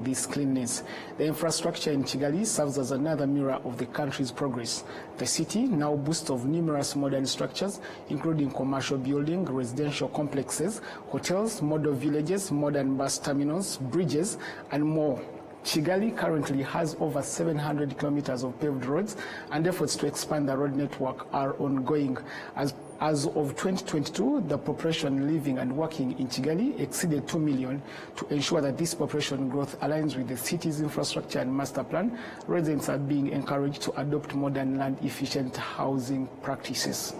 this cleanness. The infrastructure in Kigali serves as another mirror of the country's progress. The city now boasts of numerous modern structures, including commercial buildings, residential complexes, hotels, model villages, modern bus terminals, bridges, and more. Kigali currently has over 700 kilometers of paved roads, and efforts to expand the road network are ongoing. As of 2022, the population living and working in Kigali exceeded 2 million. To ensure that this population growth aligns with the city's infrastructure and master plan, residents are being encouraged to adopt modern land-efficient housing practices.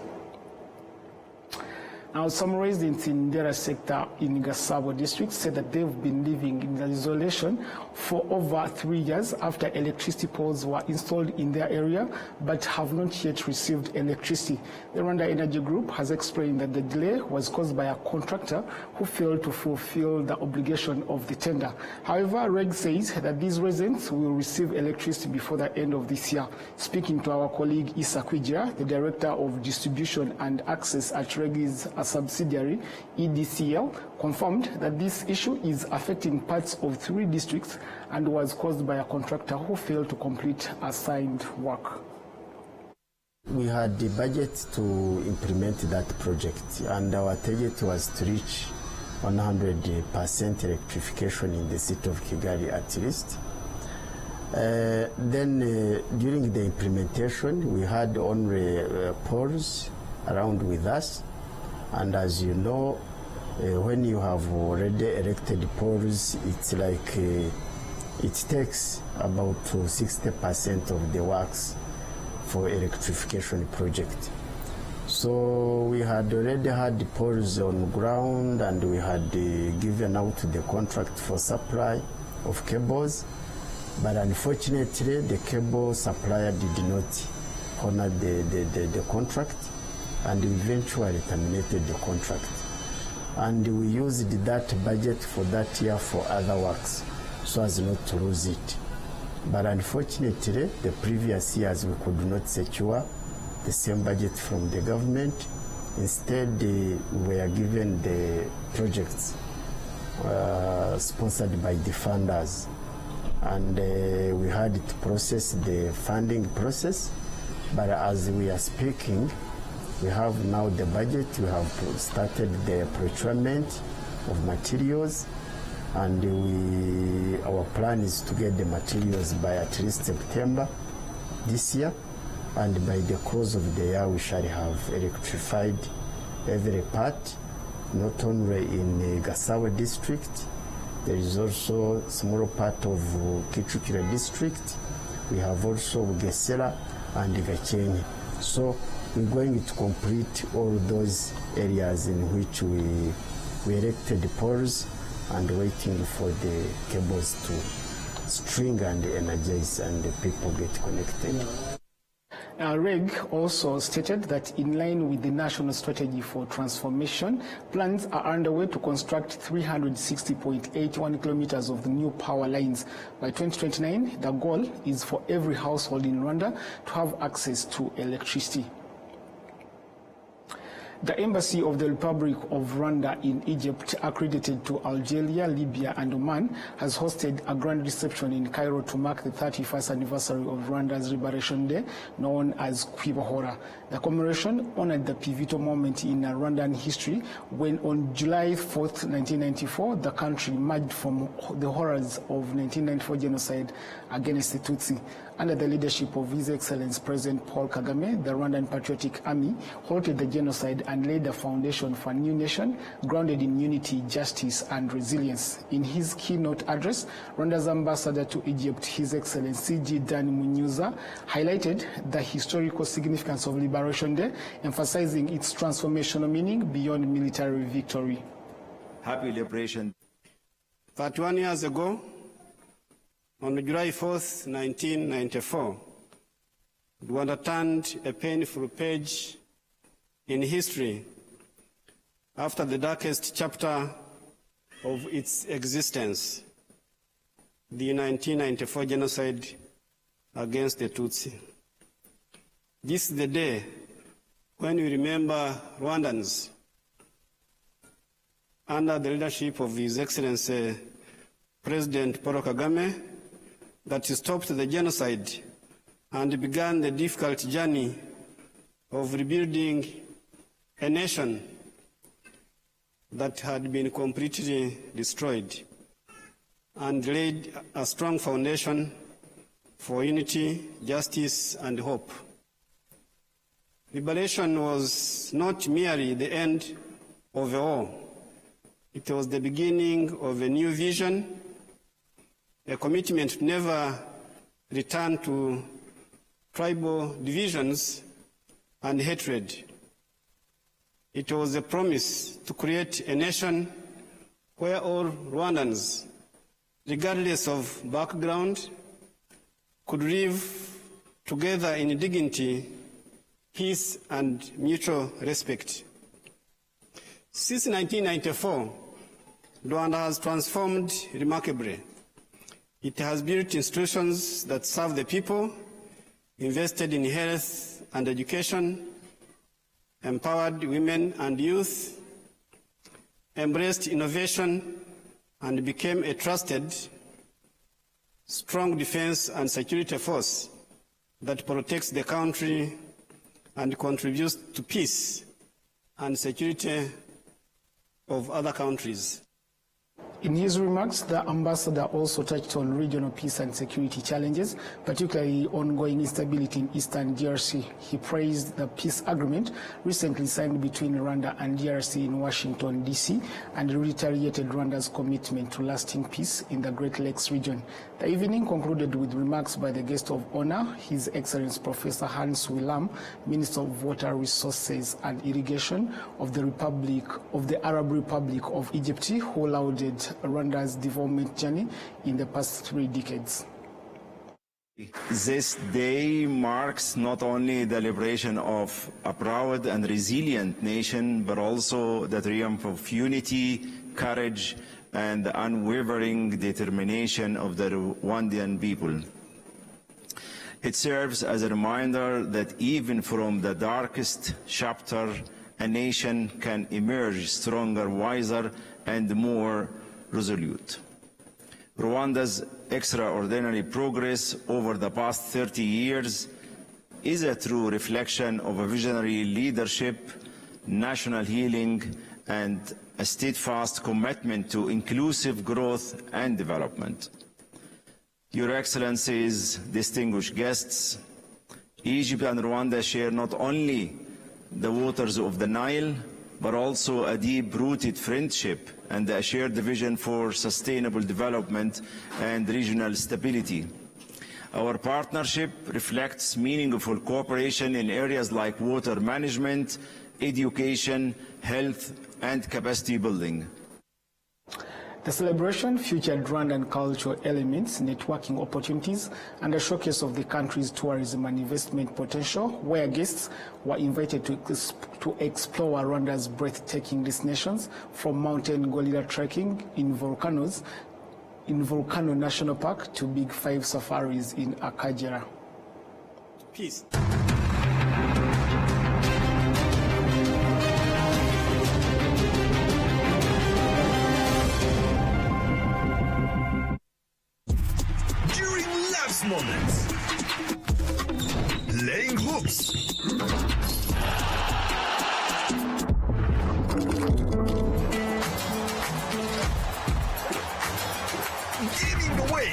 Now, some residents in Dera sector in Gasabo district said that they've been living in isolation for over 3 years after electricity poles were installed in their area, but have not yet received electricity. The Rwanda Energy Group has explained that the delay was caused by a contractor who failed to fulfill the obligation of the tender. However, REG says that these residents will receive electricity before the end of this year. Speaking to our colleague Issa Kwijira, the Director of Distribution and Access at REG's a subsidiary, EDCL, confirmed that this issue is affecting parts of 3 districts and was caused by a contractor who failed to complete assigned work. We had the budget to implement that project, and our target was to reach 100% electrification in the city of Kigali at least. During the implementation, we had only poles around with us. And as you know, when you have already erected poles, it's like it takes about 60% of the works for electrification project. So we had already had the poles on ground, and we had given out the contract for supply of cables. But unfortunately, the cable supplier did not honor the contract, and eventually terminated the contract. And we used that budget for that year for other works, so as not to lose it. But unfortunately, the previous years we could not secure the same budget from the government. Instead, we were given the projects sponsored by the funders. And we had to process the funding process. But as we are speaking, we have now the budget, we have started the procurement of materials, and our plan is to get the materials by at least September this year, and by the close of the year we shall have electrified every part, not only in Gasabo district. There is also a small part of Kichukira district. We have also Gesera and Gachenyi. So we're going to complete all those areas in which we erected the poles and waiting for the cables to string and energize and the people get connected. REG also stated that in line with the National Strategy for Transformation, plans are underway to construct 360.81 kilometers of the new power lines. By 2029, the goal is for every household in Rwanda to have access to electricity. The Embassy of the Republic of Rwanda in Egypt, accredited to Algeria, Libya, and Oman, has hosted a grand reception in Cairo to mark the 31st anniversary of Rwanda's Liberation Day, known as Kwibohora. The commemoration honored the pivotal moment in Rwandan history when, on July 4th, 1994, the country emerged from the horrors of 1994 genocide against the Tutsi. Under the leadership of His Excellency President Paul Kagame, the Rwandan Patriotic Army halted the genocide and laid the foundation for a new nation grounded in unity, justice, and resilience. In his keynote address, Rwanda's ambassador to Egypt, His Excellency C.G. Dan Munyuza, highlighted the historical significance of Liberation Day, emphasizing its transformational meaning beyond military victory. Happy Liberation. 31 years ago, on July 4th, 1994, Rwanda turned a painful page in history after the darkest chapter of its existence, the 1994 genocide against the Tutsi. This is the day when we remember Rwandans under the leadership of His Excellency President Paul Kagame that stopped the genocide and began the difficult journey of rebuilding a nation that had been completely destroyed, and laid a strong foundation for unity, justice, and hope. Liberation was not merely the end of a war. It was the beginning of a new vision, a commitment to never return to tribal divisions and hatred. It was a promise to create a nation where all Rwandans, regardless of background, could live together in dignity, peace, and mutual respect. Since 1994, Rwanda has transformed remarkably. It has built institutions that serve the people, invested in health and education, empowered women and youth, embraced innovation, and became a trusted, strong defense and security force that protects the country and contributes to peace and security of other countries. In his remarks, the ambassador also touched on regional peace and security challenges, particularly ongoing instability in eastern DRC. He praised the peace agreement recently signed between Rwanda and DRC in Washington, D.C., and reiterated Rwanda's commitment to lasting peace in the Great Lakes region. The evening concluded with remarks by the guest of honor, His Excellency Professor Hans Willam, Minister of Water Resources and Irrigation of the Arab Republic of Egypt, who lauded Rwanda's development journey in the past 3 decades. This day marks not only the liberation of a proud and resilient nation, but also the triumph of unity, courage, and the unwavering determination of the Rwandan people. It serves as a reminder that even from the darkest chapter, a nation can emerge stronger, wiser, and more resolute. Rwanda's extraordinary progress over the past 30 years is a true reflection of a visionary leadership, national healing, and a steadfast commitment to inclusive growth and development. Your Excellencies, distinguished guests, Egypt and Rwanda share not only the waters of the Nile, but also a deep-rooted friendship and a shared vision for sustainable development and regional stability. Our partnership reflects meaningful cooperation in areas like water management, education, health, and capacity building. The celebration featured Rwandan cultural elements, networking opportunities, and a showcase of the country's tourism and investment potential, where guests were invited to explore Rwanda's breathtaking destinations, from mountain gorilla trekking in Volcano National Park to Big 5 safaris in Akagera. Peace. Moments. Laying hooks. Giving away.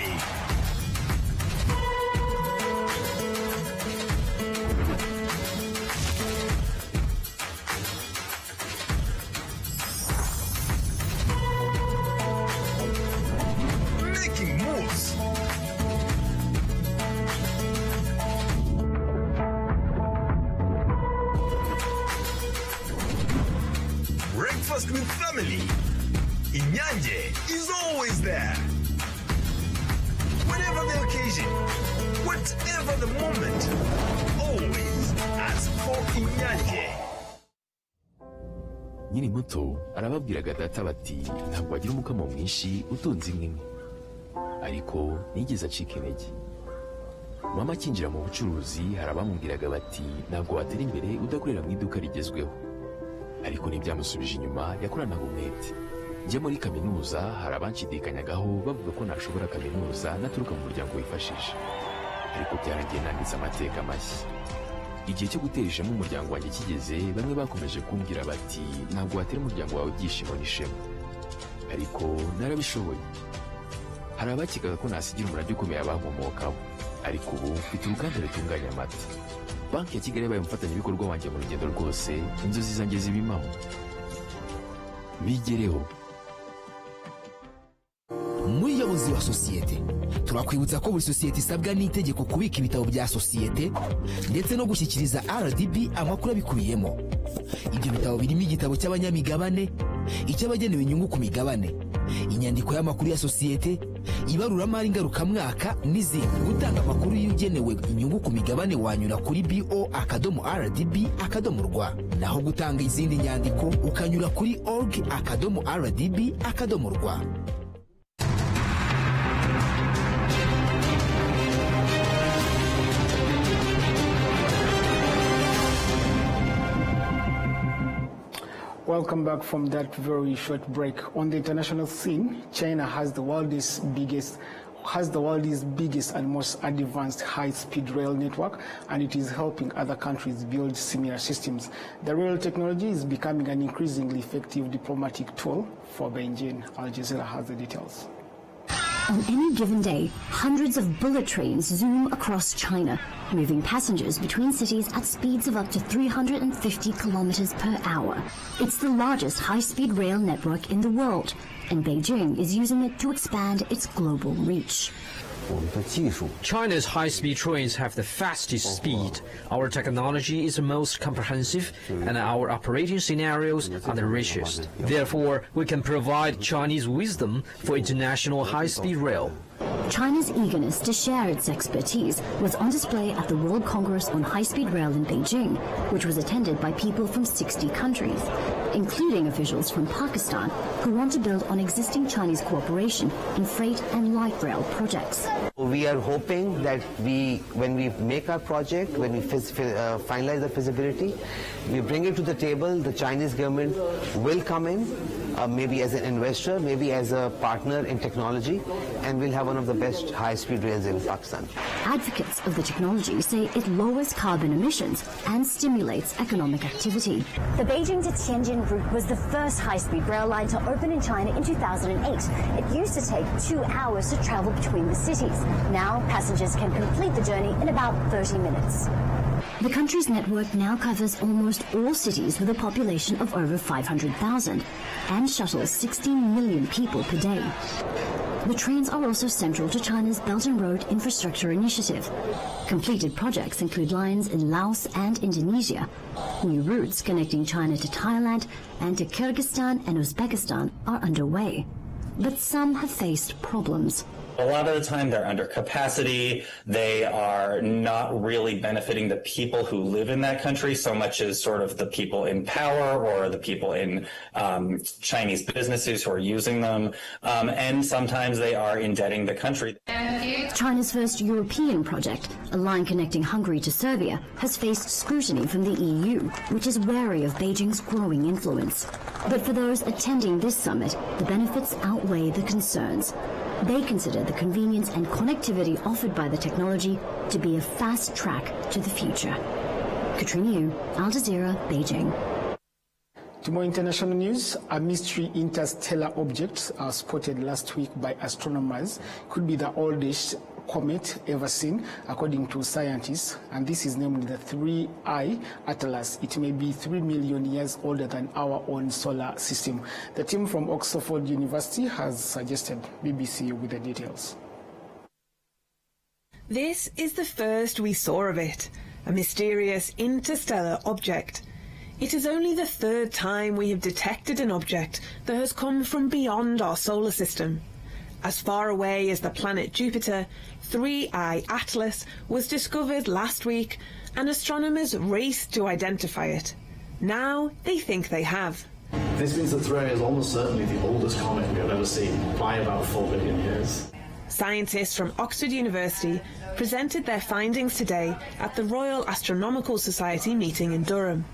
Making moves. Breakfast with family. Inyanje is always there. Whatever the occasion, whatever the moment, always ask for Inyanje. Nyiri muto arababwiraga data bati ntabwo agira umukamo mwinshi utunze imwe imwe, ariko nigeze acika intege. Mama akinjira mu bucuruzi harabamubwiraga bati ntabwo watera imbere udakorera mu iduka rigezweho, ariko ntibyamusubije inyuma, yakoranaga umwete. njya muri kaminuza hari abanshidikanyagaho bavuga ko nashobora kaminuza naturuka mu muryango wifashije, ariko byarangiye nanditse amateka mashya. Igihe cyo gutera ishema umuryango wanjye kigeze, bamwe bakomeje kumbwira bati ntabwo watera umuryango wawe ibyishimo n'ishema, ariko narabishoboye. Hari abakekaga ko nasigira umurage ukomeye abankomokaho, ariko ubu mfite uruganda rutunganya amata. Banki ya Kigali yabaye umufatanyabikorwa wanjye mu rugendo rwose, inzozi zanjye zibimamo. Bigereho. Muyobozi wa sosiyete, turakwibutsa ko buri sosiyete isabwa n'itegeko kubika ibitabo bya sosiyete ndetse no gushyikiriza RDB amakuru abikubiyemo. Ibyo bitabo birimo igitabo cy'abanyamigabane, icy'abagenewe inyungu ku migabane, inyandiko y'amakuru ya sosiyete, ibaruramari ngarukamwaka n'izindi. Gutanga amakuru y'ugenewe inyungu ku migabane wanyura kuri bo.rdb.rw, naho gutanga izindi nyandiko ukanyura kuri org.rdb.rw. Welcome back from that very short break. On the international scene, China has the world's biggest and most advanced high-speed rail network, and it is helping other countries build similar systems. The rail technology is becoming an increasingly effective diplomatic tool for Beijing. Al Jazeera has the details. On any given day, hundreds of bullet trains zoom across China, moving passengers between cities at speeds of up to 350 kilometers per hour. It's the largest high-speed rail network in the world, and Beijing is using it to expand its global reach. China's high-speed trains have the fastest speed. Our technology is the most comprehensive, and our operating scenarios are the richest. Therefore, we can provide Chinese wisdom for international high-speed rail. China's eagerness to share its expertise was on display at the World Congress on High-Speed Rail in Beijing, which was attended by people from 60 countries, including officials from Pakistan who want to build on existing Chinese cooperation in freight and light rail projects. We are hoping that when we make our project, when we finalize the feasibility, we bring it to the table, the Chinese government will come in, maybe as an investor, maybe as a partner in technology, and we'll have one of the best high-speed rails in Pakistan. Advocates of the technology say it lowers carbon emissions and stimulates economic activity. The Beijing to Tianjin route was the first high-speed rail line to open in China in 2008. It used to take 2 hours to travel between the cities. Now, passengers can complete the journey in about 30 minutes. The country's network now covers almost all cities with a population of over 500,000 and shuttles 16 million people per day. The trains are also central to China's Belt and Road Infrastructure Initiative. Completed projects include lines in Laos and Indonesia. New routes connecting China to Thailand and to Kyrgyzstan and Uzbekistan are underway. But some have faced problems. A lot of the time they're under capacity. They are not really benefiting the people who live in that country so much as sort of the people in power or the people in Chinese businesses who are using them. And sometimes they are indebting the country. China's first European project, a line connecting Hungary to Serbia, has faced scrutiny from the EU, which is wary of Beijing's growing influence. But for those attending this summit, the benefits outweigh the concerns. They consider the convenience and connectivity offered by the technology to be a fast track to the future. Katrina Yu, Al Jazeera, Beijing. To more international news, a mystery interstellar object spotted last week by astronomers could be the oldest comet ever seen, according to scientists, and this is named the 3I Atlas. It may be 3 million years older than our own solar system. The team from Oxford University has suggested. BBC with the details. This is the first we saw of it, a mysterious interstellar object. It is only the third time we have detected an object that has come from beyond our solar system. As far away as the planet Jupiter, 3I Atlas was discovered last week, and astronomers raced to identify it. Now they think they have. This means that 3I is almost certainly the oldest comet we have ever seen, by about 4 billion years. Scientists from Oxford University presented their findings today at the Royal Astronomical Society meeting in Durham.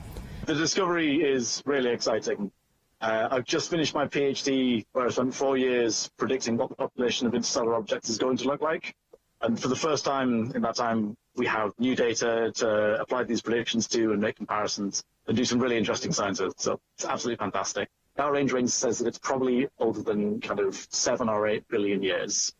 The discovery is really exciting. I've just finished my PhD, where I spent 4 years predicting what the population of interstellar objects is going to look like. And for the first time in that time, we have new data to apply these predictions to and make comparisons and do some really interesting science. So it's absolutely fantastic. Our range says that it's probably older than kind of 7 or 8 billion years.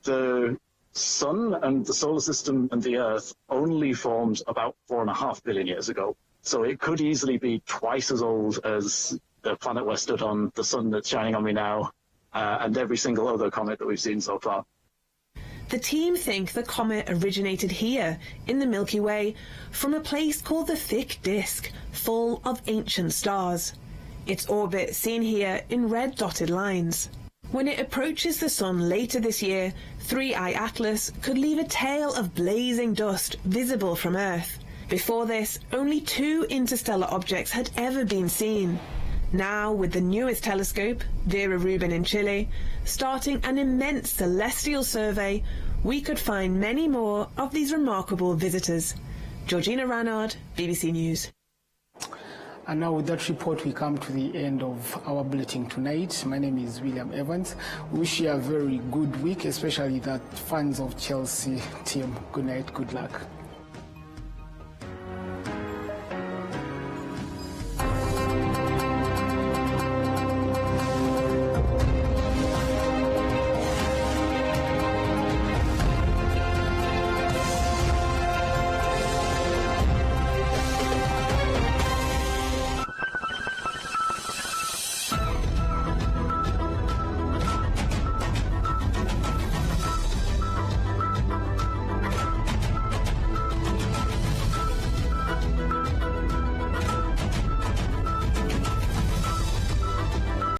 The Sun and the solar system and the Earth only formed about 4.5 billion years ago. So it could easily be twice as old as the planet we're stood on, the sun that's shining on me now, and every single other comet that we've seen so far. The team think the comet originated here, in the Milky Way, from a place called the Thick Disk, full of ancient stars. Its orbit seen here in red dotted lines. When it approaches the Sun later this year, 3I Atlas could leave a tail of blazing dust visible from Earth. Before this, only 2 interstellar objects had ever been seen. Now, with the newest telescope, Vera Rubin in Chile, starting an immense celestial survey, we could find many more of these remarkable visitors. Georgina Ranard, BBC News. And now with that report, we come to the end of our bulletin tonight. My name is William Evans. We wish you a very good week, especially that fans of Chelsea team. Good night, good luck.